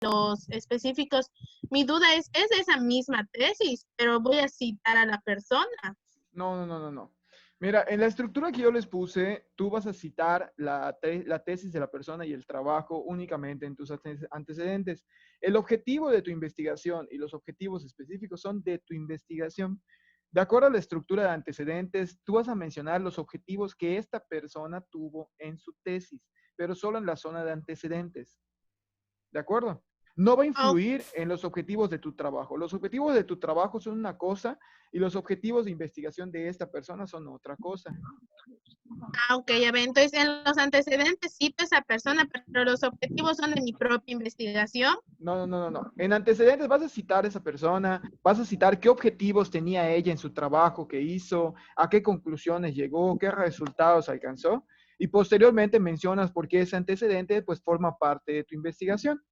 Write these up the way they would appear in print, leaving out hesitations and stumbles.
los específicos. Mi duda es esa misma tesis, pero voy a citar a la persona. No. Mira, en la estructura que yo les puse, tú vas a citar la tesis de la persona y el trabajo únicamente en tus antecedentes. El objetivo de tu investigación y los objetivos específicos son de tu investigación. De acuerdo a la estructura de antecedentes, tú vas a mencionar los objetivos que esta persona tuvo en su tesis, pero solo en la zona de antecedentes. ¿De acuerdo? No va a Oh, influir en los objetivos de tu trabajo. Los objetivos de tu trabajo son una cosa y los objetivos de investigación de esta persona son otra cosa. ok, ya ve. Entonces, en los antecedentes cito a esa persona, pero los objetivos son de mi propia investigación. No. En antecedentes vas a citar a esa persona, vas a citar qué objetivos tenía ella en su trabajo que hizo, a qué conclusiones llegó, qué resultados alcanzó, y posteriormente mencionas por qué ese antecedente pues forma parte de tu investigación.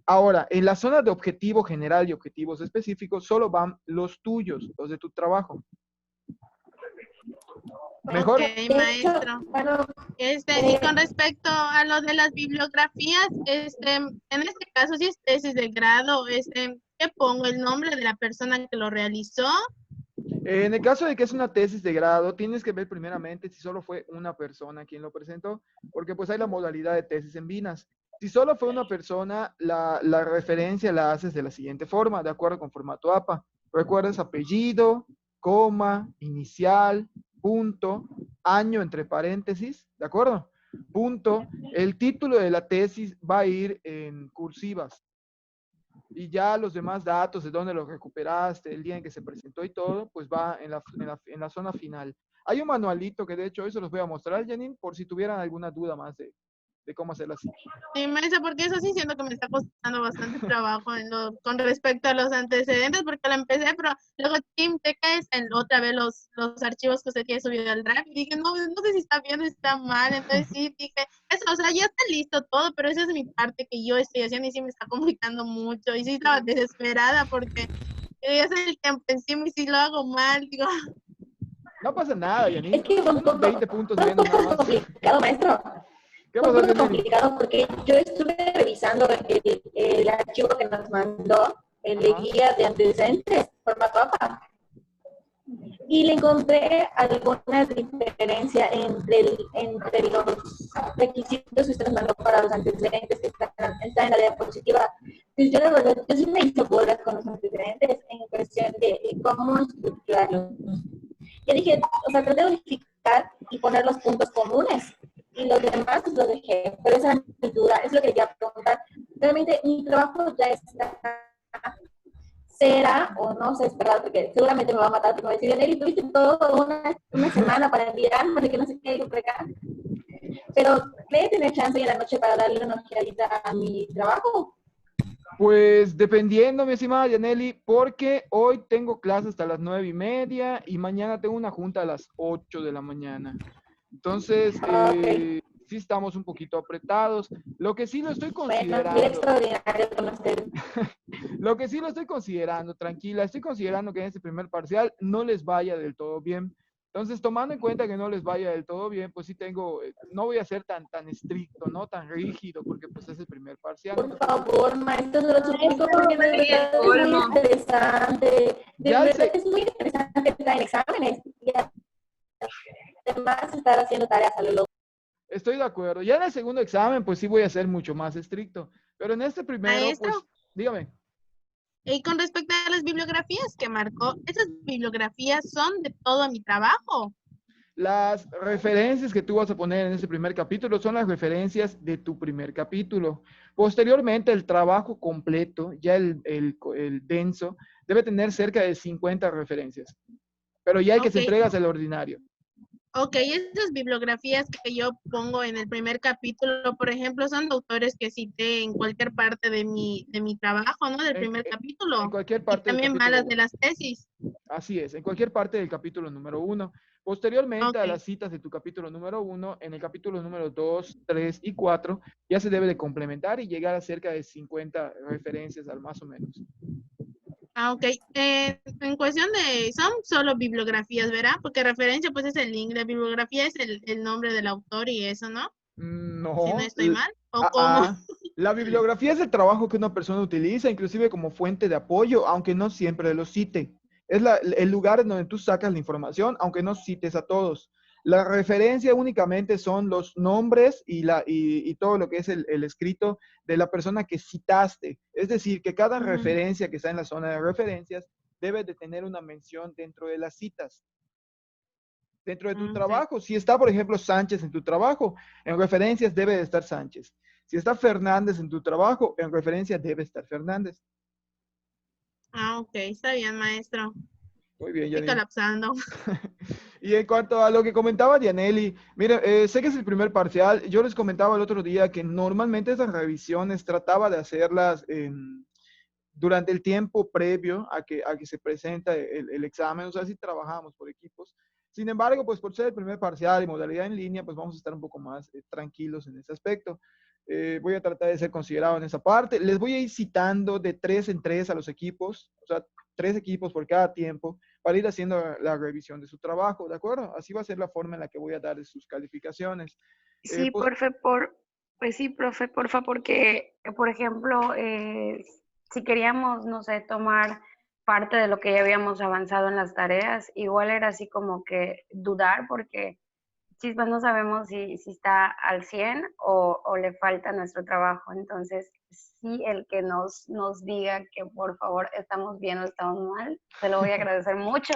Ahora, en la zona de objetivo general y objetivos específicos, solo van los tuyos, los de tu trabajo. Ok, ¿Mejor? maestro. Bueno, Y con respecto a lo de las bibliografías, en este caso, si es tesis de grado, ¿qué pongo? ¿El nombre de la persona que lo realizó? En el caso de que es una tesis de grado, tienes que ver primeramente si solo fue una persona quien lo presentó, porque pues hay la modalidad de tesis en binas. Si solo fue una persona, la referencia la haces de la siguiente forma, de acuerdo con formato APA. Recuerdas apellido, coma, inicial, punto, año entre paréntesis, ¿de acuerdo? Punto. El título de la tesis va a ir en cursivas. Y ya los demás datos de dónde lo recuperaste, el día en que se presentó y todo, pues va en la zona final. Hay un manualito que de hecho hoy se los voy a mostrar, Janine, por si tuvieran alguna duda más de cómo hacerlo así. Sí, maestra, porque eso sí siento que me está costando bastante trabajo con respecto a los antecedentes, porque lo empecé, pero luego Tim te caes en otra vez los archivos que usted tiene subido al Drive, y dije, no sé si está bien o está mal, entonces sí, dije, eso, o sea, ya está listo todo, pero esa es mi parte que yo estoy haciendo y sí me está complicando mucho, y sí estaba desesperada porque ya sé el tiempo encima y si lo hago mal, digo, No pasa nada, Janine. es que fue un Unos 20 poco, puntos fue un menos nada poco más. complicado, maestro. ¿Qué Fue un pasó, poco Janine? complicado porque yo estuve revisando el archivo que nos mandó, el de Ajá. guía de antecedentes, formato APA, y le encontré alguna diferencia entre los requisitos que usted nos mandó para los antecedentes que están en la diapositiva. Pues yo, la verdad, yo sí me hice bolas con los antecedentes en cuestión de cómo estructurarlos. Yo dije, o sea, traté de unificar y poner los puntos comunes. Y los demás pues, los dejé. Pero esa es mi duda, es lo que quería preguntar. Realmente mi trabajo ya está, será o no sé esperar, porque seguramente me va a matar, porque me va a decir, Nelly, tuviste todo una semana para enviarme, que no sé qué, por acá. Pero, ¿cree tener chance en la noche para darle una ojeadita a mi trabajo? Pues dependiendo, mi estimada Yaneli, porque hoy tengo clase hasta las 9:30 y mañana tengo una junta a las 8 de la mañana. Entonces, Ok. sí estamos un poquito apretados. Lo que sí lo estoy Bueno, sería considerando, extraordinario con ustedes. lo que sí lo estoy considerando, tranquila, estoy considerando que en este primer parcial no les vaya del todo bien. Entonces, tomando en cuenta que no les vaya del todo bien, pues sí tengo, no voy a ser tan estricto, ¿no? Tan rígido, porque pues es el primer parcial, no Por te preocupes. favor, maestro, se lo suplico, maestra, porque no de sería el verdad es muy colmo. interesante. De Ya verdad sé, es muy interesante estar en exámenes. Y además estar haciendo tareas a lo loco. estoy de acuerdo. Ya en el segundo examen, pues sí voy a ser mucho más estricto. Pero en este primero, Maestro. pues, dígame. Y con respecto a las bibliografías que marcó, esas bibliografías son de todo mi trabajo. Las referencias que tú vas a poner en ese primer capítulo son las referencias de tu primer capítulo. Posteriormente, el trabajo completo, ya el denso, debe tener cerca de 50 referencias. Pero ya el que Ok, se entrega es el ordinario. ok, esas bibliografías que yo pongo en el primer capítulo, por ejemplo, son de autores que cité en cualquier parte de mi trabajo, ¿no? Del En, primer en capítulo. cualquier Y parte del también capítulo malas de 1. las tesis. Así es, en cualquier parte del capítulo número 1. Posteriormente a Ok. las citas de tu capítulo número 1, en el capítulo número 2, 3 y 4, ya se debe de complementar y llegar a cerca de 50 referencias al más o menos. Ah, ok. En cuestión son solo bibliografías, ¿verdad? Porque referencia pues es el link, la bibliografía es el nombre del autor y eso, ¿no? Si no No, estoy mal. ¿O ah, cómo? ah. La bibliografía es el trabajo que una persona utiliza, inclusive como fuente de apoyo, aunque no siempre lo cite. Es el lugar en donde tú sacas la información, aunque no cites a todos. La referencia únicamente son los nombres y todo lo que es el escrito de la persona que citaste. Es decir, que cada referencia que está en la zona de referencias debe de tener una mención dentro de las citas. Dentro de tu trabajo, si está, por ejemplo, Sánchez en tu trabajo, en referencias debe de estar Sánchez. Si está Fernández en tu trabajo, en referencia debe estar Fernández. Ok, está bien, maestro. Muy bien, Estoy Janine. colapsando. Y en cuanto a lo que comentaba Dianelli, mire, sé que es el primer parcial. Yo les comentaba el otro día que normalmente esas revisiones trataba de hacerlas durante el tiempo previo a que se presenta el examen. O sea, si trabajamos por equipos. Sin embargo, pues por ser el primer parcial y modalidad en línea, pues vamos a estar un poco más tranquilos en ese aspecto. Voy a tratar de ser considerado en esa parte. Les voy a ir citando de 3 en 3 a los equipos, o sea, 3 equipos por cada tiempo, para ir haciendo la revisión de su trabajo, ¿de acuerdo? Así va a ser la forma en la que voy a dar sus calificaciones. Sí, Pues, pues sí, profe, porfa, porque, por ejemplo, si queríamos, no sé, tomar parte de lo que ya habíamos avanzado en las tareas, igual era así como que dudar, porque chispas no sabemos si está al 100 o le falta nuestro trabajo. Entonces, sí, el que nos diga que por favor estamos bien o estamos mal, se lo voy a agradecer mucho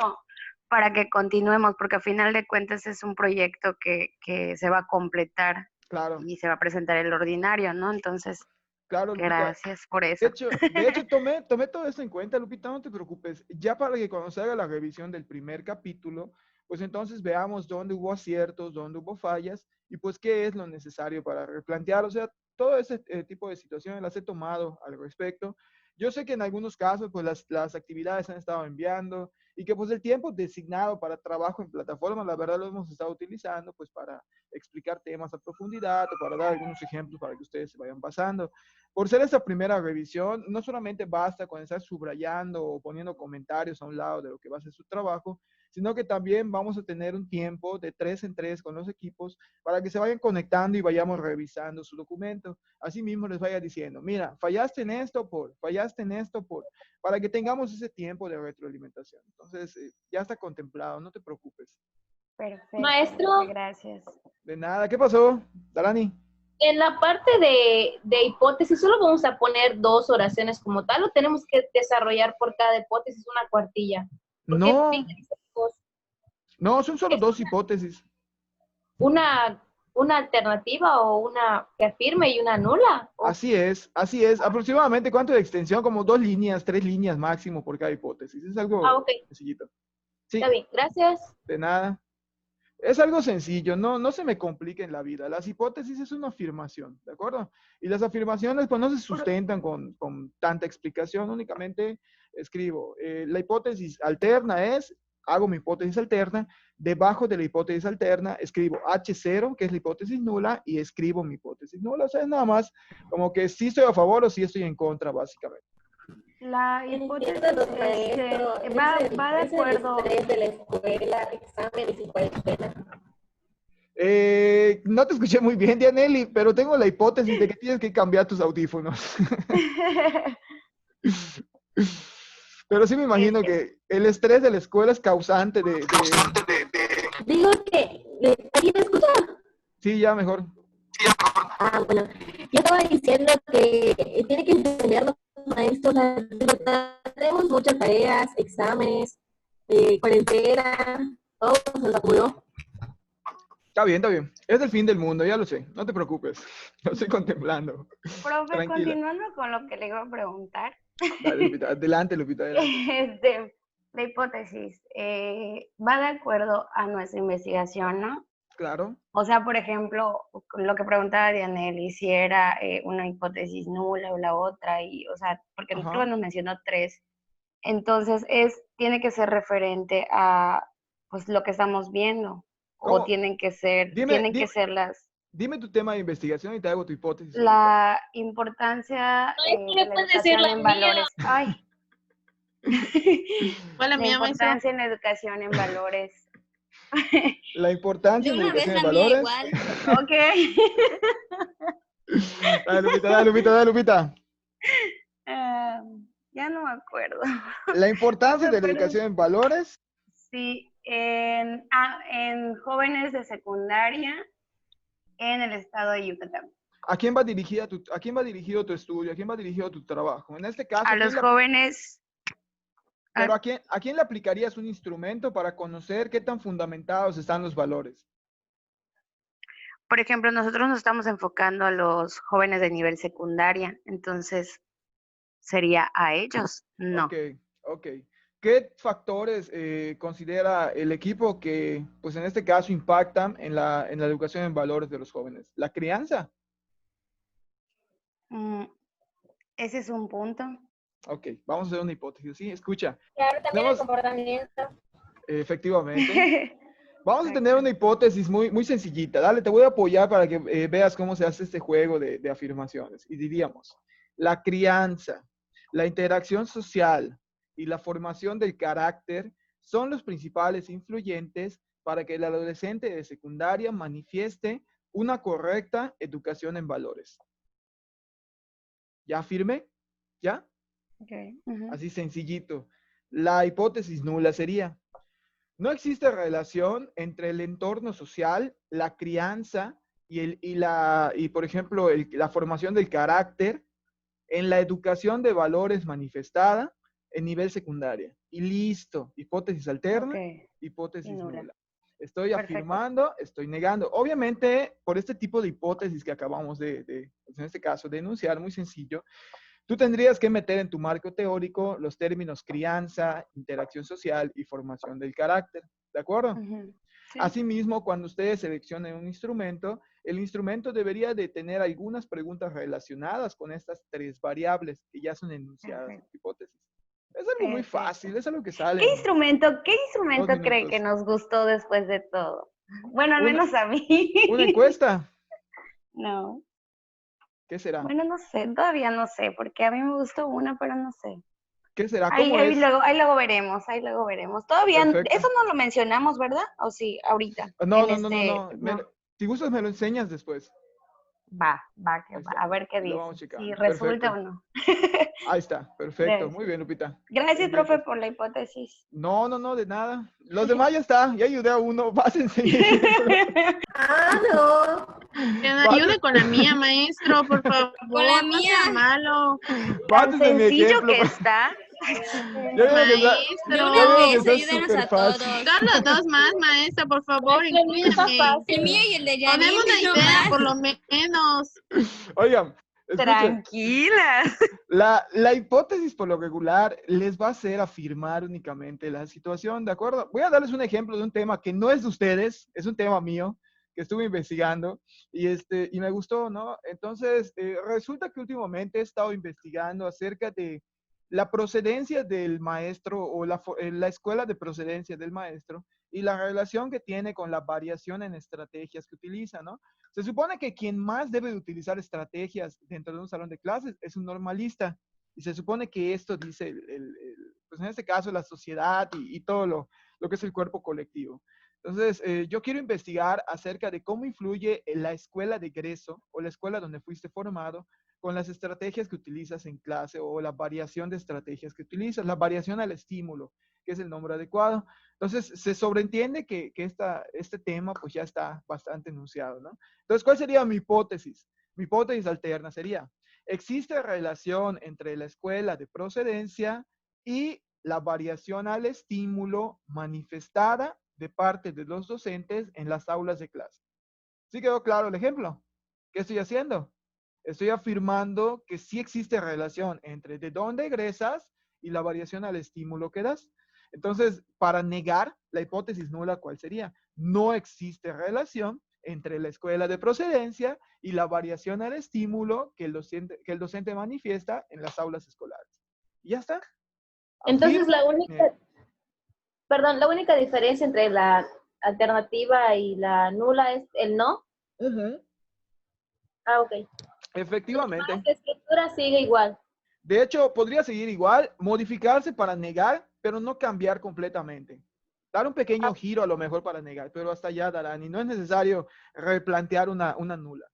para que continuemos, porque a final de cuentas es un proyecto que se va a completar claro. y se va a presentar el ordinario, ¿no? Entonces, Claro, Lupita. gracias por eso. De hecho tomé todo esto en cuenta, Lupita, no te preocupes. Ya para que cuando se haga la revisión del primer capítulo, pues entonces veamos dónde hubo aciertos, dónde hubo fallas y pues qué es lo necesario para replantear. O sea, todo ese tipo de situaciones las he tomado al respecto. Yo sé que en algunos casos, pues las actividades se han estado enviando y que pues el tiempo designado para trabajo en plataforma, la verdad lo hemos estado utilizando pues para explicar temas a profundidad o para dar algunos ejemplos para que ustedes se vayan pasando. Por ser esta primera revisión, no solamente basta con estar subrayando o poniendo comentarios a un lado de lo que va a ser su trabajo, sino que también vamos a tener un tiempo de 3 en 3 con los equipos para que se vayan conectando y vayamos revisando su documento. Asimismo les vaya diciendo, mira, fallaste en esto para que tengamos ese tiempo de retroalimentación. Entonces, ya está contemplado, no te preocupes. Perfecto. Maestro. Gracias. De nada, ¿qué pasó, Darani? En la parte de hipótesis, ¿solo vamos a poner 2 oraciones como tal o tenemos que desarrollar por cada hipótesis una cuartilla? No, no, son solo 2 hipótesis. Una alternativa o una que afirme y una nula. Así es, así es. Aproximadamente, ¿cuánto de extensión? Como 2 líneas, 3 líneas máximo por cada hipótesis. Es algo sencillito. Sí, está bien, gracias. de nada. Es algo sencillo, no se me complique en la vida. Las hipótesis es una afirmación, ¿de acuerdo? Y las afirmaciones pues no se sustentan con tanta explicación, únicamente escribo. La hipótesis alterna es, hago mi hipótesis alterna, debajo de la hipótesis alterna escribo H0, que es la hipótesis nula, y escribo mi hipótesis nula. O sea, es nada más como que sí estoy a favor o sí estoy en contra, básicamente. La hipótesis va de acuerdo. De la escuela, exámenes y cuarentena. No te escuché muy bien, Dianelli, pero tengo la hipótesis de que tienes que cambiar tus audífonos. Pero sí me imagino que el estrés de la escuela es causante de... Digo que, ¿aquí me escucha? Sí, ya mejor. Ah, bueno, yo estaba diciendo que tiene que enseñarnos maestros, tenemos muchas tareas, exámenes, cuarentena, todo se nos acumuló. Está bien, está bien. Es el fin del mundo, ya lo sé. No te preocupes. Lo estoy contemplando. Profe, Tranquila. continuando con lo que le iba a preguntar. Dale, Lupita. Adelante, Lupita. Adelante. La hipótesis va de acuerdo a nuestra investigación, ¿no? Claro. O sea, por ejemplo, lo que preguntaba Dianelli, si era una hipótesis nula o la otra, y, o sea, porque nosotros nos mencionó 3. Entonces, tiene que ser referente a pues lo que estamos viendo. ¿Cómo? O tienen que ser, que ser las... Dime tu tema de investigación y te hago tu hipótesis. La importancia de la educación en valores. Ay. Hola, la importancia en la educación en valores. La importancia en la educación en valores. Igual. Ok. Dale, Lupita, dale, Lupita, dale, Lupita. Ah, ya no me acuerdo. La importancia de la Pero educación en valores. sí, en jóvenes de secundaria en el estado de Yucatán. ¿A quién va dirigida a quién va dirigido tu estudio? ¿A quién va dirigido tu trabajo? En este caso, A los jóvenes, pero ah, ¿a quién le aplicarías un instrumento para conocer qué tan fundamentados están los valores? por ejemplo, nosotros nos estamos enfocando a los jóvenes de nivel secundaria, entonces sería a ellos, Ok, no. ok. ¿Qué factores considera el equipo que, pues en este caso, impactan en la educación en valores de los jóvenes? ¿La crianza? Mm, ese es un punto. Ok, vamos a hacer una hipótesis. Sí, escucha. Claro, también el Tenemos, comportamiento. efectivamente, vamos a tener Exacto. una hipótesis muy, muy sencillita. Dale, te voy a apoyar para que veas cómo se hace este juego de afirmaciones. Y diríamos, la crianza, la interacción social y la formación del carácter son los principales influyentes para que el adolescente de secundaria manifieste una correcta educación en valores. ¿Ya firme? ¿Ya? Okay. Ujú. Así sencillito. La hipótesis nula sería, no existe relación entre el entorno social, la crianza y por ejemplo, la formación del carácter en la educación de valores manifestada en nivel secundaria. Y listo, hipótesis Ok, alterna, y hipótesis nula. nula. Estoy Perfecto. afirmando, estoy negando. Obviamente, por este tipo de hipótesis que acabamos pues, en este caso, de enunciar, muy sencillo, tú tendrías que meter en tu marco teórico los términos crianza, interacción social y formación del carácter. ¿De acuerdo? Ujú. Sí, Asimismo, cuando ustedes seleccionen un instrumento, el instrumento debería de tener algunas preguntas relacionadas con estas tres variables que ya son enunciadas en perfecto. tu hipótesis. Es algo muy Perfecto. fácil, es algo que sale en Qué dos instrumento cree que minutos. nos gustó después de todo? Bueno, al Una, menos a mí. una encuesta, No. ¿qué será? Bueno, no sé, todavía no sé, porque a mí me gustó una, pero no sé. ¿Qué será? ¿Cómo es? Ahí luego veremos, ahí luego veremos. Todavía, Perfecto. eso no lo mencionamos, ¿verdad? ¿O sí, ahorita? No, En no, no, no, este, no. no. Si gustas, me lo enseñas después. Que Ahí va, está. a ver qué Lo vamos dice, si checando. resulta o Perfecto. no. Ahí está. Perfecto. Muy Gracias. bien, Lupita. Gracias, profe, Pendientes. por la hipótesis. No, no, no, de nada. Los demás ya está. Ya ayudé a uno. Vas en seguimiento. Ah, no. Que me Vas, ayude con la mía, maestro, por Con la favor, no mía. sea malo. vas Tan desde mi sencillo ejemplo. que está. De Maestro, una ya veo que vez, está ayúdenos súper a fácil. todos. solo dos más, maestra, por favor, Maestro, el mío está inclúyame. El fácil. mío y el de Poneme Janine, una no idea, más. por lo menos. Oigan, escuchen. Tranquila. La hipótesis por lo regular les va a hacer afirmar únicamente la situación, ¿de acuerdo? Voy a darles un ejemplo de un tema que no es de ustedes, es un tema mío que estuve investigando y me gustó, ¿no? Entonces, resulta que últimamente he estado investigando acerca de la procedencia del maestro o la escuela de procedencia del maestro y la relación que tiene con la variación en estrategias que utiliza, ¿no? Se supone que quien más debe de utilizar estrategias dentro de un salón de clases es un normalista. Y se supone que esto dice, pues en este caso, la sociedad y todo lo que es el cuerpo colectivo. Entonces, yo quiero investigar acerca de cómo influye la escuela de egreso o la escuela donde fuiste formado con las estrategias que utilizas en clase o la variación de estrategias que utilizas, la variación al estímulo, que es el nombre adecuado. Entonces, se sobreentiende que este tema pues ya está bastante enunciado, ¿no? Entonces, ¿cuál sería mi hipótesis? Mi hipótesis alterna sería, existe relación entre la escuela de procedencia y la variación al estímulo manifestada de parte de los docentes en las aulas de clase. ¿Sí quedó claro el ejemplo? ¿Qué estoy haciendo? Estoy afirmando que sí existe relación entre de dónde egresas y la variación al estímulo que das. Entonces, para negar la hipótesis nula, ¿cuál sería? No existe relación entre la escuela de procedencia y la variación al estímulo que el docente manifiesta en las aulas escolares. Y ya está. Entonces, Afirmo. la única diferencia entre la alternativa y la nula es el no. Ah, ok. Efectivamente. La estructura sigue igual. De hecho, podría seguir igual, modificarse para negar, pero no cambiar completamente. Dar un pequeño giro a lo mejor para negar, pero hasta allá darán. Y no es necesario replantear una nula.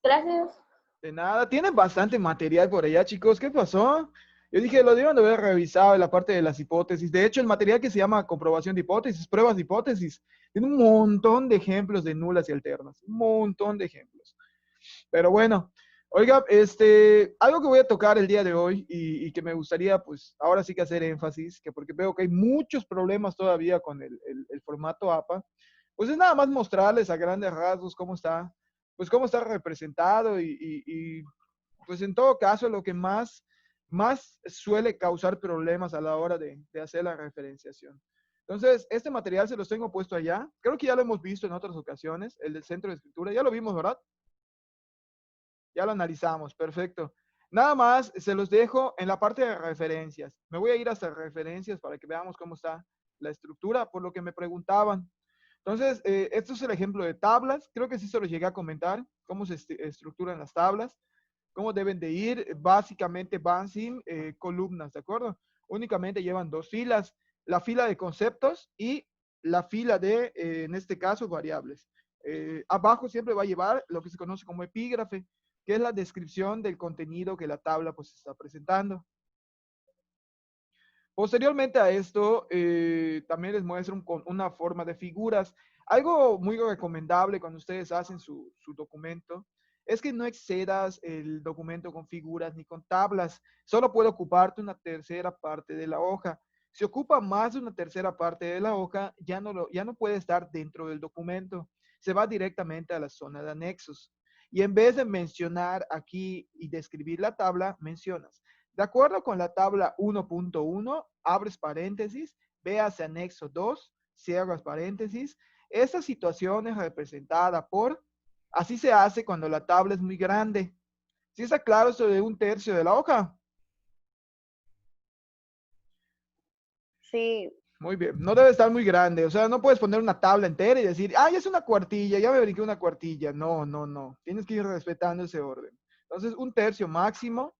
Gracias. De nada, tienen bastante material por allá, chicos. ¿Qué pasó? Yo dije, lo debieron de haber revisado en la parte de las hipótesis. De hecho, el material que se llama comprobación de hipótesis, pruebas de hipótesis, tiene un montón de ejemplos de nulas y alternas. Un montón de ejemplos. Pero bueno, oiga, algo que voy a tocar el día de hoy y que me gustaría, pues, ahora sí que hacer énfasis, que porque veo que hay muchos problemas todavía con el formato APA, pues es nada más mostrarles a grandes rasgos cómo está, pues cómo está representado pues en todo caso lo que más suele causar problemas a la hora de hacer la referenciación. Entonces, este material se los tengo puesto allá. Creo que ya lo hemos visto en otras ocasiones, el del centro de escritura. Ya lo vimos, ¿verdad? Ya lo analizamos, perfecto. Nada más, se los dejo en la parte de referencias. Me voy a ir hasta referencias para que veamos cómo está la estructura, por lo que me preguntaban. Entonces, esto es el ejemplo de tablas. Creo que sí se los llegué a comentar, cómo se estructuran las tablas, cómo deben de ir. Básicamente van sin columnas, ¿de acuerdo? Únicamente llevan dos filas, la fila de conceptos y la fila de, en este caso, variables. Abajo siempre va a llevar lo que se conoce como epígrafe, que es la descripción del contenido que la tabla pues está presentando. Posteriormente a esto, también les muestro una forma de figuras. Algo muy recomendable cuando ustedes hacen su documento es que no excedas el documento con figuras ni con tablas. Solo puede ocuparte una tercera parte de la hoja. Si ocupa más de una tercera parte de la hoja, ya no puede estar dentro del documento. Se va directamente a la zona de anexos. Y en vez de mencionar aquí y describir la tabla, mencionas. De acuerdo con la tabla 1.1, abres paréntesis, véase anexo 2, cierras paréntesis. Esta situación es representada por, así se hace cuando la tabla es muy grande. ¿Sí está claro esto de un tercio de la hoja? Sí, Muy bien, no debe estar muy grande, o sea, no puedes poner una tabla entera y decir, ay, es una cuartilla, ya me brinqué una cuartilla. No, no, no, tienes que ir respetando ese orden. Entonces, un tercio máximo.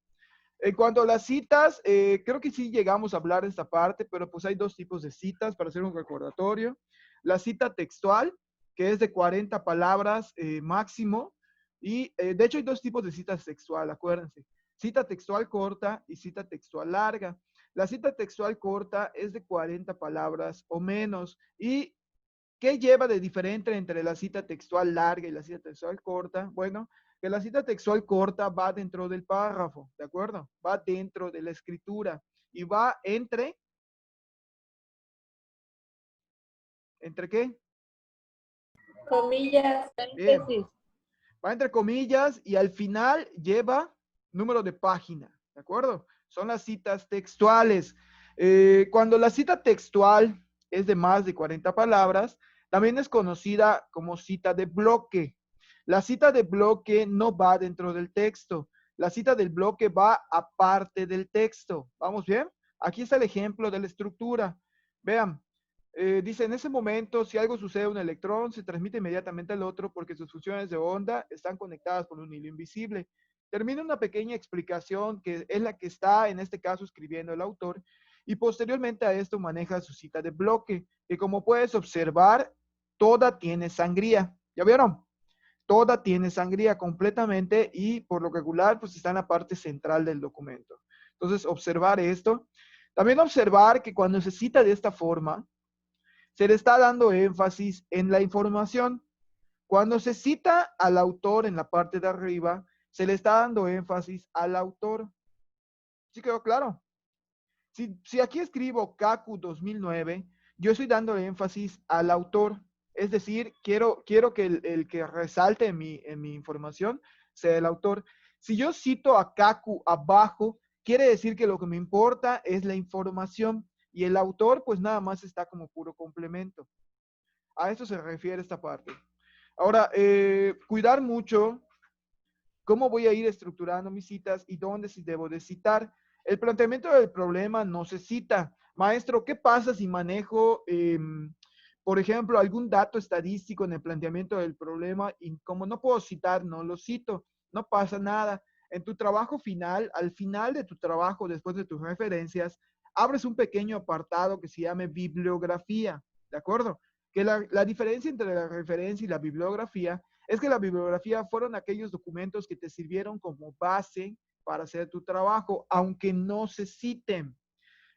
En cuanto a las citas, creo que sí llegamos a hablar de esta parte, pero pues hay dos tipos de citas para hacer un recordatorio. La cita textual, que es de 40 palabras máximo, y de hecho hay dos tipos de citas textual, acuérdense. Cita textual corta y cita textual larga. La cita textual corta es de 40 palabras o menos. ¿Y qué lleva de diferente entre la cita textual larga y la cita textual corta? Bueno, que la cita textual corta va dentro del párrafo, ¿de acuerdo? Va dentro de la escritura y va ¿entre qué? Comillas. Bien, Paréntesis. va entre comillas y al final lleva número de página, ¿de acuerdo? Son las citas textuales. Cuando la cita textual es de más de 40 palabras, también es conocida como cita de bloque. La cita de bloque no va dentro del texto. La cita del bloque va aparte del texto. ¿Vamos bien? Aquí está el ejemplo de la estructura. Vean, dice, en ese momento, si algo sucede a un electrón, se transmite inmediatamente al otro porque sus funciones de onda están conectadas por un hilo invisible. Termina una pequeña explicación que es la que está, en este caso, escribiendo el autor, y posteriormente a esto maneja su cita de bloque, que como puedes observar, toda tiene sangría. ¿Ya vieron? Toda tiene sangría completamente y por lo regular, pues está en la parte central del documento. Entonces, observar esto. También observar que cuando se cita de esta forma, se le está dando énfasis en la información. Cuando se cita al autor en la parte de arriba, se le está dando énfasis al autor. ¿Sí quedó claro? Si aquí escribo Kaku 2009, yo estoy dando énfasis al autor. Es decir, quiero que el que resalte en mi información sea el autor. Si yo cito a Kaku abajo, quiere decir que lo que me importa es la información y el autor pues nada más está como puro complemento. A eso se refiere esta parte. Ahora, cuidar mucho cómo voy a ir estructurando mis citas y dónde sí debo de citar. El planteamiento del problema no se cita. Maestro, ¿qué pasa si manejo, por ejemplo, algún dato estadístico en el planteamiento del problema y como no puedo citar, no lo cito? No pasa nada. En tu trabajo final, al final de tu trabajo, después de tus referencias, abres un pequeño apartado que se llame bibliografía, ¿de acuerdo? Que la diferencia entre la referencia y la bibliografía es que la bibliografía fueron aquellos documentos que te sirvieron como base para hacer tu trabajo, aunque no se citen,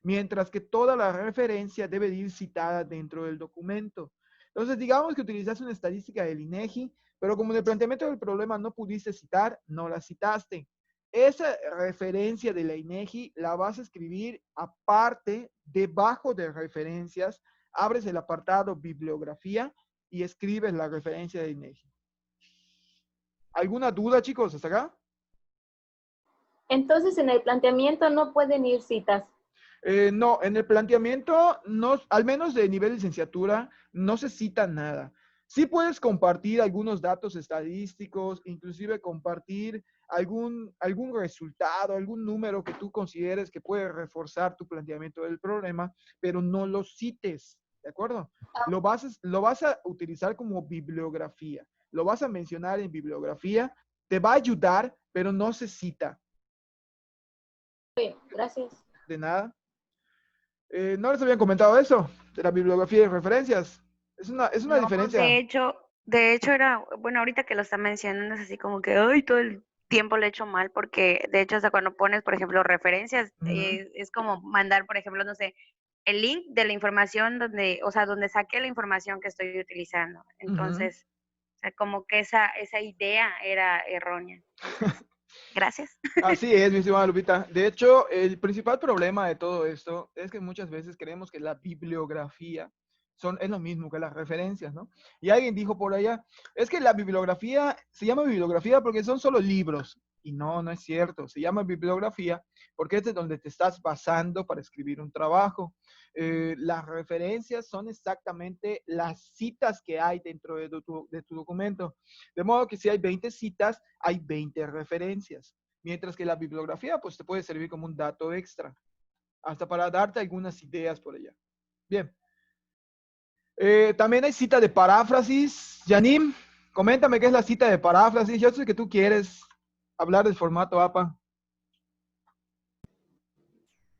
mientras que toda la referencia debe ir citada dentro del documento. Entonces, digamos que utilizaste una estadística del INEGI, pero como en el planteamiento del problema no pudiste citar, no la citaste. Esa referencia de la INEGI la vas a escribir aparte, debajo de referencias, abres el apartado bibliografía y escribes la referencia de INEGI. ¿Alguna duda, chicos, hasta acá? Entonces, en el planteamiento no pueden ir citas. No, en el planteamiento, no, al menos de nivel licenciatura, no se cita nada. Sí puedes compartir algunos datos estadísticos, inclusive compartir algún resultado, algún número que tú consideres que puede reforzar tu planteamiento del problema, pero no lo cites, ¿de acuerdo? Lo vas a utilizar como bibliografía, lo vas a mencionar en bibliografía, te va a ayudar, pero no se cita. Bien, gracias. De nada. ¿No les habían comentado eso? De la bibliografía y referencias. Es una No, diferencia. de hecho era, bueno, ahorita que lo está mencionando es así como que, ay, todo el tiempo lo he hecho mal porque de hecho hasta cuando pones, por ejemplo, referencias, es como mandar, por ejemplo, no sé, el link de la información donde, o sea, donde saqué la información que estoy utilizando. Entonces, o sea, como que esa idea era errónea. Entonces, gracias. Así es, mi estimada Lupita. De hecho, el principal problema de todo esto es que muchas veces creemos que la bibliografía es lo mismo que las referencias, ¿no? Y alguien dijo por allá, es que la bibliografía se llama bibliografía porque son solo libros. Y no, no es cierto. Se llama bibliografía porque es de donde te estás basando para escribir un trabajo. Las referencias son exactamente las citas que hay dentro de tu documento. De modo que si hay 20 citas, hay 20 referencias. Mientras que la bibliografía, pues te puede servir como un dato extra. Hasta para darte algunas ideas por allá. Bien. También hay cita de paráfrasis. Yanim, coméntame qué es la cita de paráfrasis. Yo sé que tú quieres hablar del formato APA.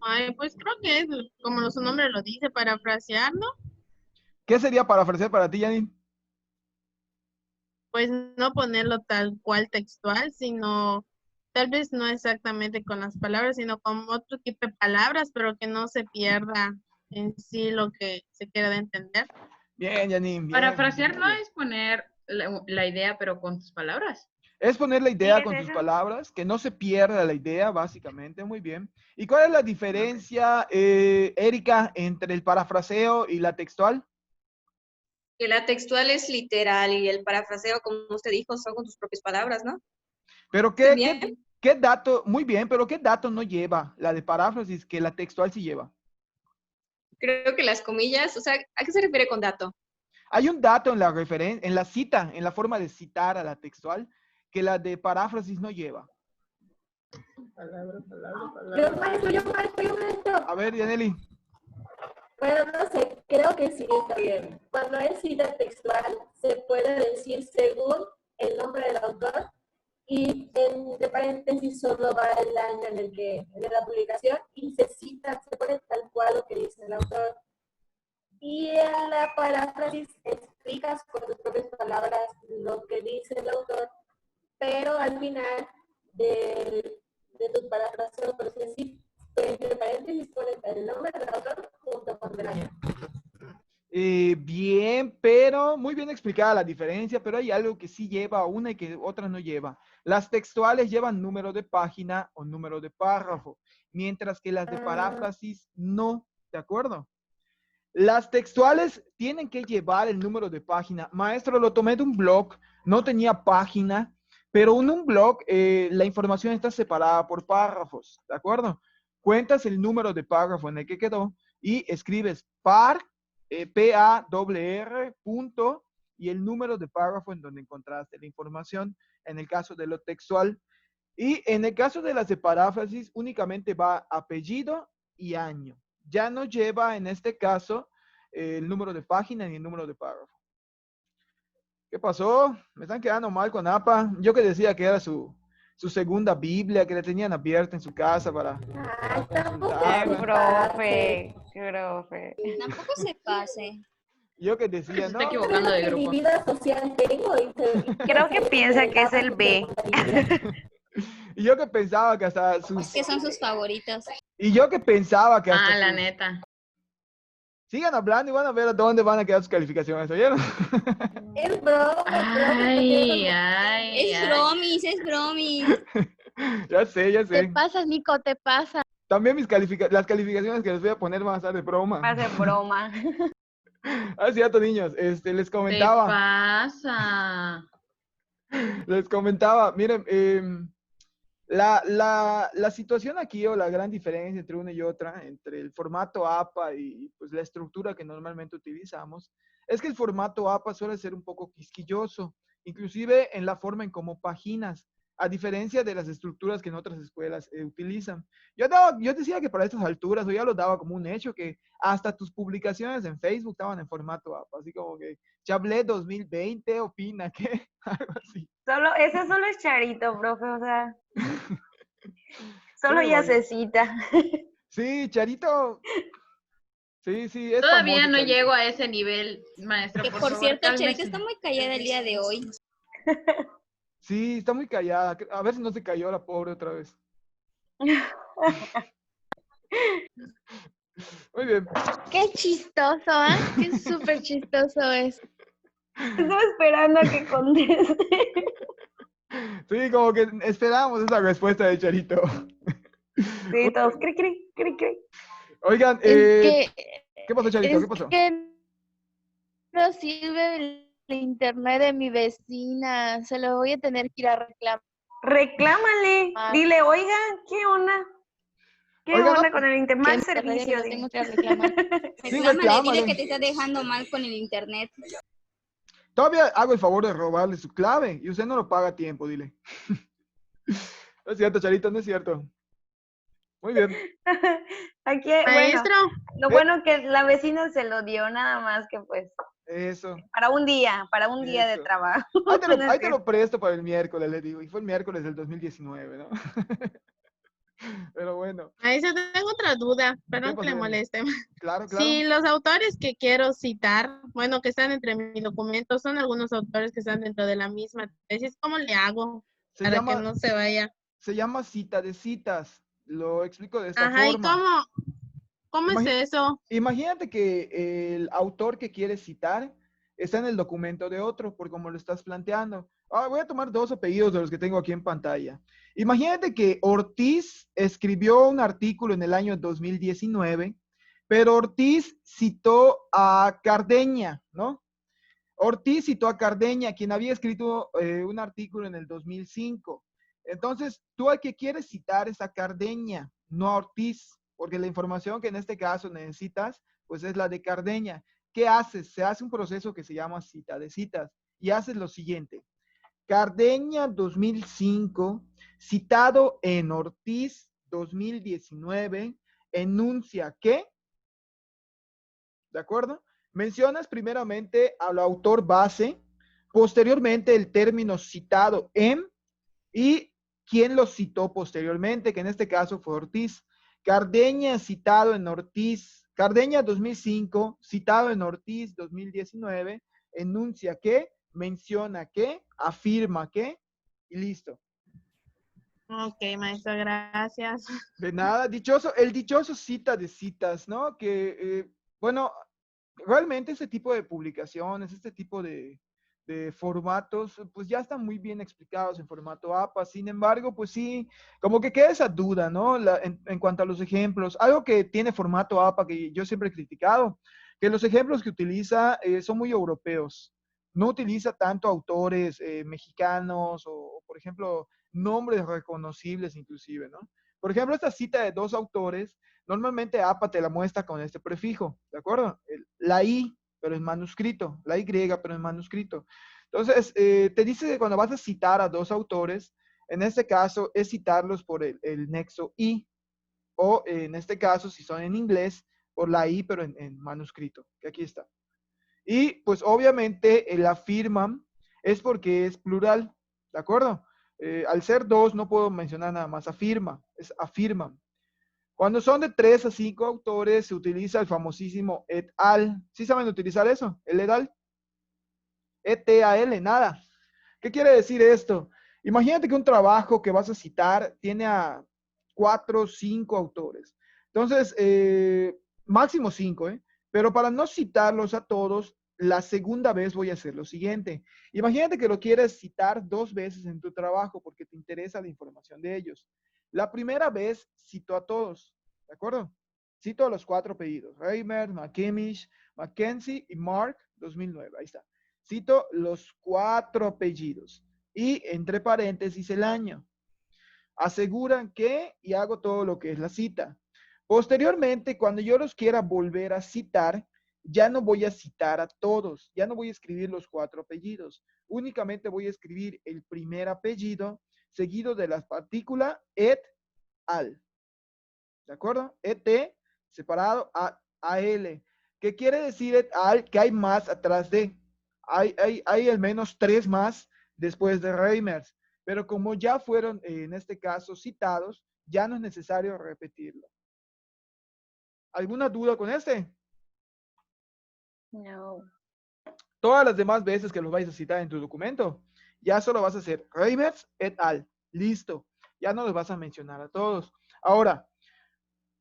Ay, pues creo que es, como su nombre lo dice, parafrasear, ¿no? ¿Qué sería parafrasear para ti, Yanim? Pues no ponerlo tal cual textual, sino tal vez no exactamente con las palabras, sino con otro tipo de palabras, pero que no se pierda en sí lo que se quiera de entender. Bien, Yanim. Bien, Parafrasear no bien. es poner la idea, pero con tus palabras. Es poner la idea ¿Sí, con es tus eso? palabras, que no se pierda la idea, básicamente. Muy bien. ¿Y cuál es la diferencia, Erika, entre el parafraseo y la textual? Que la textual es literal y el parafraseo, como usted dijo, son con tus propias palabras, ¿no? Pero ¿Estoy bien? ¿qué dato? Muy bien, pero ¿qué dato no lleva la de paráfrasis que la textual sí lleva? Creo que las comillas, o sea, ¿a qué se refiere con dato? Hay un dato en la referencia, en la cita, en la forma de citar a la textual, que la de paráfrasis no lleva. Yo maestro. A ver, Yaneli. Bueno, no sé, creo que sí está bien. Cuando es cita textual, se puede decir según el nombre del autor y entre paréntesis solo va el año en el que de la publicación y se cita, se pone tal cual lo que dice el autor. Y en la paráfrasis explicas con tus propias palabras lo que dice el autor, pero al final de tu parafraseo, por decir, entre paréntesis pones el nombre del autor junto con el año. Bien, pero muy bien explicada la diferencia, pero hay algo que sí lleva una y que otra no lleva. Las textuales llevan número de página o número de párrafo, mientras que las de paráfrasis no, ¿de acuerdo? Las textuales tienen que llevar el número de página. Maestro, lo tomé de un blog, no tenía página, pero en un blog la información está separada por párrafos, ¿de acuerdo? Cuentas el número de párrafo en el que quedó y escribes P-A-R, punto, y el número de párrafo en donde encontraste la información, en el caso de lo textual. Y en el caso de las de paráfrasis, únicamente va apellido y año. Ya no lleva, en este caso, el número de página ni el número de párrafo. ¿Qué pasó? Me están quedando mal con APA. Yo que decía que era su segunda Biblia, que la tenían abierta en su casa para Tampoco consultarla. Qué profe. Tampoco se pase. Yo que decía, Se está no, equivocando de Que mi grupo. vida social tengo Creo que piensa que es el B. y yo que pensaba que hasta sus... Es que son sus favoritos. Y yo que pensaba que hasta Ah, la sus... neta. Sigan hablando y van a ver a dónde van a quedar sus calificaciones, ¿oyeron? Es broma, Ay, ay, Es ay. bromis, es bromis. Ya sé, ya Te sé. pasas, Nico, te pasa. También las calificaciones que les voy a poner van a estar de broma. Hace broma. Ah, es cierto, niños. Les Te comentaba, pasa. miren, la situación aquí o la gran diferencia entre una y otra, entre el formato APA y pues la estructura que normalmente utilizamos, es que el formato APA suele ser un poco quisquilloso, inclusive en la forma en cómo paginas, a diferencia de las estructuras que en otras escuelas utilizan. Yo decía que para estas alturas, o ya lo daba como un hecho, que hasta tus publicaciones en Facebook estaban en formato APA, así como que Chablet 2020 opina que, algo así. Ese solo es Charito, profe, o sea, solo Sí, ya oye. se cita. Sí, Charito. Sí, es Todavía famoso, no Charito. llego a ese nivel, maestra. Que Por por favor, cierto, Charita cálmese. está muy callada el día de hoy. Sí, está muy callada. A ver si no se cayó la pobre otra vez. Muy bien. Qué chistoso, ¿ah? Qué súper chistoso es. Estaba esperando a que conteste. Sí, como que esperamos esa respuesta de Charito. Sí, todos, cri, cri, cri, cri. Oigan, Es ¿qué pasó, Charito? ¿Qué pasó? que no sirve el internet de mi vecina. Se lo voy a tener que ir a reclamar. Reclámale, dile, oiga, ¿qué onda? ¿Qué Oiga, onda no, con el internet? Que Más en realidad servicio, lo dile. tengo que ir a reclamar. sí, Reclámale, dile reclámale. que te está dejando mal con el internet. Todavía hago el favor de robarle su clave y usted no lo paga a tiempo, dile. No es cierto, Charito, no es cierto. Muy bien. Aquí, bueno, Maestro, lo bueno que la vecina se lo dio, nada más que pues, Eso, para un día de eso. trabajo. Ahí te lo, No es ahí te cierto. lo presto para el miércoles, le digo. Y fue el miércoles del 2019, ¿no? Pero bueno. maestro, tengo otra duda. ¿Qué Perdón que pasó, le Yanni? moleste. Claro, claro. Si los autores que quiero citar, bueno, que están entre mis documentos, son algunos autores que están dentro de la misma tesis, ¿cómo le hago Se para que llama, no se vaya? se llama cita de citas. Lo explico de esta Ajá, ¿y forma. cómo es Imagi- eso? Imagínate que el autor que quieres citar está en el documento de otro, por como lo estás planteando. Voy a tomar dos apellidos de los que tengo aquí en pantalla. Imagínate que Ortiz escribió un artículo en el año 2019, pero Ortiz citó a Cardeña, ¿no? Ortiz citó a Cardeña, quien había escrito un artículo en el 2005. Entonces, tú al que quieres citar es a Cardeña, no a Ortiz, porque la información que en este caso necesitas, pues es la de Cardeña. ¿Qué haces? Se hace un proceso que se llama cita de citas y haces lo siguiente. Cardeña 2005, citado en Ortiz 2019, enuncia que, ¿de acuerdo? Mencionas primeramente al autor base, posteriormente el término citado en y quién lo citó posteriormente, que en este caso fue Ortiz. Cardeña citado en Ortiz, Cardeña 2005, citado en Ortiz 2019, enuncia que, menciona que, afirma que, y listo. Ok, maestro, gracias. De nada, el dichoso cita de citas, ¿no? Que, bueno, realmente este tipo de publicaciones, este tipo de formatos, pues ya están muy bien explicados en formato APA. Sin embargo, pues sí, como que queda esa duda, ¿no? En cuanto a los ejemplos, algo que tiene formato APA que yo siempre he criticado, que los ejemplos que utiliza son muy europeos. No utiliza tanto autores mexicanos o, por ejemplo, nombres reconocibles inclusive, ¿no? Por ejemplo, esta cita de dos autores, normalmente APA te la muestra con este prefijo, ¿de acuerdo? La I, pero en manuscrito, la Y, pero en manuscrito. Entonces, te dice que cuando vas a citar a dos autores, en este caso es citarlos por el nexo I, o en este caso, si son en inglés, por la I, pero en manuscrito, que aquí está. Y pues obviamente el afirman es porque es plural, ¿de acuerdo? Al ser dos no puedo mencionar nada más afirma, es afirman. Cuando son de 3 a 5 autores, se utiliza el famosísimo et al. ¿Sí saben utilizar eso? El et al. ETAL, nada. ¿Qué quiere decir esto? Imagínate que un trabajo que vas a citar tiene a 4 o 5 autores. Entonces, máximo 5, ¿eh? Pero para no citarlos a todos, la segunda vez voy a hacer lo siguiente. Imagínate que lo quieres citar 2 veces en tu trabajo porque te interesa la información de ellos. La primera vez cito a todos, ¿de acuerdo? Cito a los 4 apellidos. Reimer, McKimmich, Mackenzie y Mark, 2009. Ahí está. Cito los 4 apellidos y entre paréntesis el año. Aseguran que y hago todo lo que es la cita. Posteriormente, cuando yo los quiera volver a citar, ya no voy a citar a todos, ya no voy a escribir los 4 apellidos. Únicamente voy a escribir el primer apellido seguido de la partícula et al. ¿De acuerdo? Et separado a al. ¿Qué quiere decir et al? Que hay más atrás de. Hay al menos 3 más después de Reimers. Pero como ya fueron, en este caso, citados, ya no es necesario repetirlo. ¿Alguna duda con este? No. Todas las demás veces que los vais a citar en tu documento, ya solo vas a hacer Reimers et al. Listo. Ya no los vas a mencionar a todos. Ahora,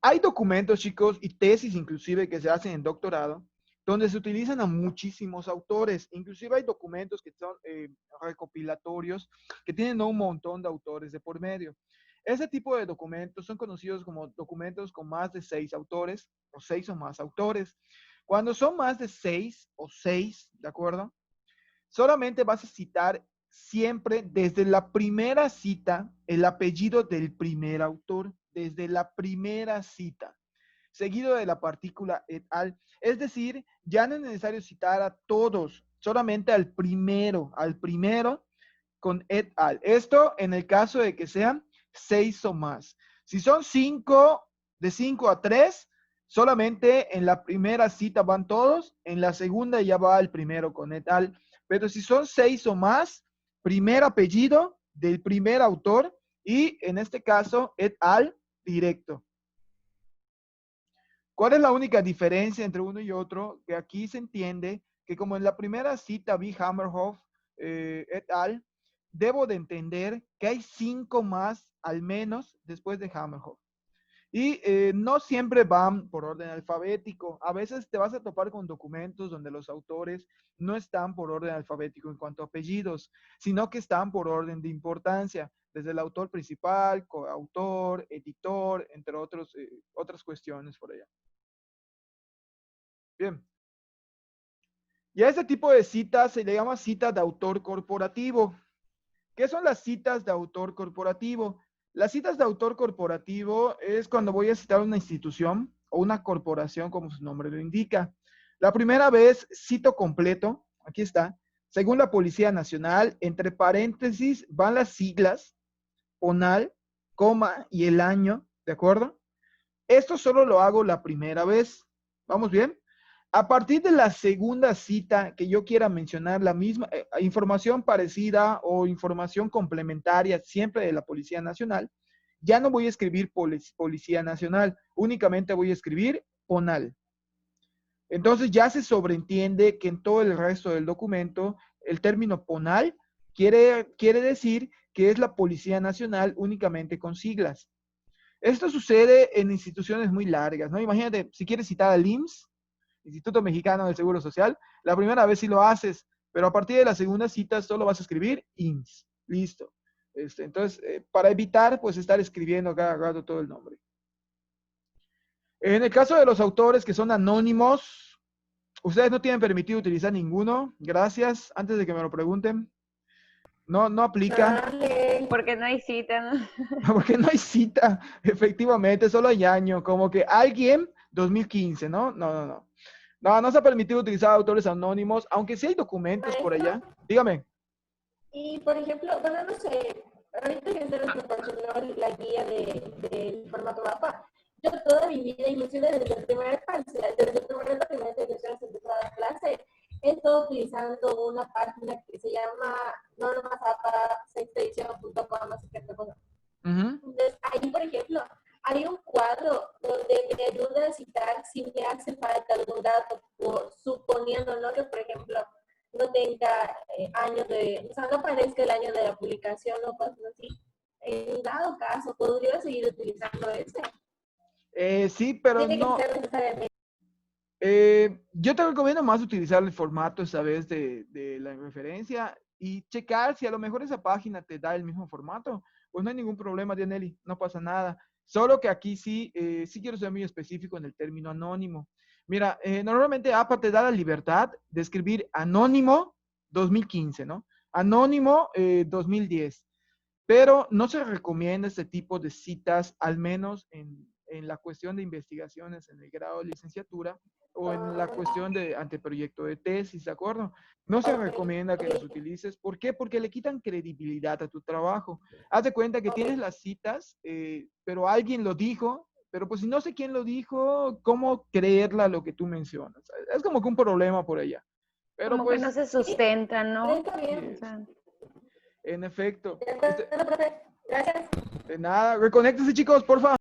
hay documentos, chicos, y tesis inclusive que se hacen en doctorado, donde se utilizan a muchísimos autores. Inclusive hay documentos que son recopilatorios, que tienen un montón de autores de por medio. Ese tipo de documentos son conocidos como documentos con más de 6 autores, o 6 o más autores. Cuando son más de 6 o 6, ¿de acuerdo? Solamente vas a citar siempre desde la primera cita el apellido del primer autor, desde la primera cita, seguido de la partícula et al. Es decir, ya no es necesario citar a todos, solamente al primero con et al. Esto en el caso de que sean 6 o más. Si son 5, de 5 a 3, solamente en la primera cita van todos, en la segunda ya va el primero con et al. Pero si son 6 o más, primer apellido del primer autor y en este caso et al directo. ¿Cuál es la única diferencia entre uno y otro? Que aquí se entiende que como en la primera cita vi Hammerhoff et al, debo de entender que hay 5 más al menos después de Hammerhoff. Y no siempre van por orden alfabético. A veces te vas a topar con documentos donde los autores no están por orden alfabético en cuanto a apellidos, sino que están por orden de importancia, desde el autor principal, coautor, editor, entre otras cuestiones por allá. Bien. Y a este tipo de citas se le llama cita de autor corporativo. ¿Qué son las citas de autor corporativo? Las citas de autor corporativo es cuando voy a citar una institución o una corporación, como su nombre lo indica. La primera vez cito completo, aquí está, según la Policía Nacional, entre paréntesis van las siglas, PONAL, coma y el año, ¿de acuerdo? Esto solo lo hago la primera vez. ¿Vamos bien? A partir de la segunda cita que yo quiera mencionar la misma información parecida o información complementaria siempre de la Policía Nacional, ya no voy a escribir Policía Nacional, únicamente voy a escribir PONAL. Entonces ya se sobreentiende que en todo el resto del documento el término PONAL quiere decir que es la Policía Nacional únicamente con siglas. Esto sucede en instituciones muy largas, ¿no? Imagínate, si quieres citar al IMSS, Instituto Mexicano del Seguro Social, la primera vez sí lo haces, pero a partir de la segunda cita solo vas a escribir IMSS. Listo. Entonces, para evitar, pues, estar escribiendo cada rato todo el nombre. En el caso de los autores que son anónimos, ustedes no tienen permitido utilizar ninguno. Gracias. Antes de que me lo pregunten. No aplica. Porque no hay cita, ¿no? Porque no hay cita. Efectivamente, solo hay año. Como que alguien, 2015, ¿no? No. No se ha permitido utilizar autores anónimos, aunque sí hay documentos por allá. Dígame. Y, por ejemplo, bueno, no sé, ahorita que se nos proporcionó la guía del formato mapa, yo toda mi vida, inclusive desde el primer parcial, desde el primer documento que ustedes empezaron a dar clase, he estado utilizando una página que se llama normasapa, sextaedición.com, no sé qué cosa. Entonces, ahí, por ejemplo, hay un cuadro donde me ayuda a citar si me hace falta algún dato, suponiendo, ¿no? Que, por ejemplo, no tenga años de, o sea, no aparezca el año de la publicación o cosas así. En dado caso, podría seguir utilizando ese. Sí, pero Tiene no. que ser necesariamente. Yo te recomiendo más utilizar el formato esa vez de la referencia y checar si a lo mejor esa página te da el mismo formato. Pues no hay ningún problema, Dianelli, no pasa nada. Solo que aquí sí quiero ser muy específico en el término anónimo. Mira, normalmente APA te da la libertad de escribir anónimo 2015, ¿no? Anónimo 2010. Pero no se recomienda este tipo de citas, al menos en la cuestión de investigaciones en el grado de licenciatura o en la cuestión de anteproyecto de tesis, ¿de acuerdo? No se recomienda que las utilices. ¿Por qué? Porque le quitan credibilidad a tu trabajo. Haz de cuenta que tienes las citas, pero alguien lo dijo, pero pues si no sé quién lo dijo, ¿cómo creerla lo que tú mencionas? Es como que un problema por allá. Pero Como pues, que no se sustenta, ¿no? Está bien. O sea, en efecto. De acuerdo, profe. Gracias. De nada, reconéctense chicos, porfa.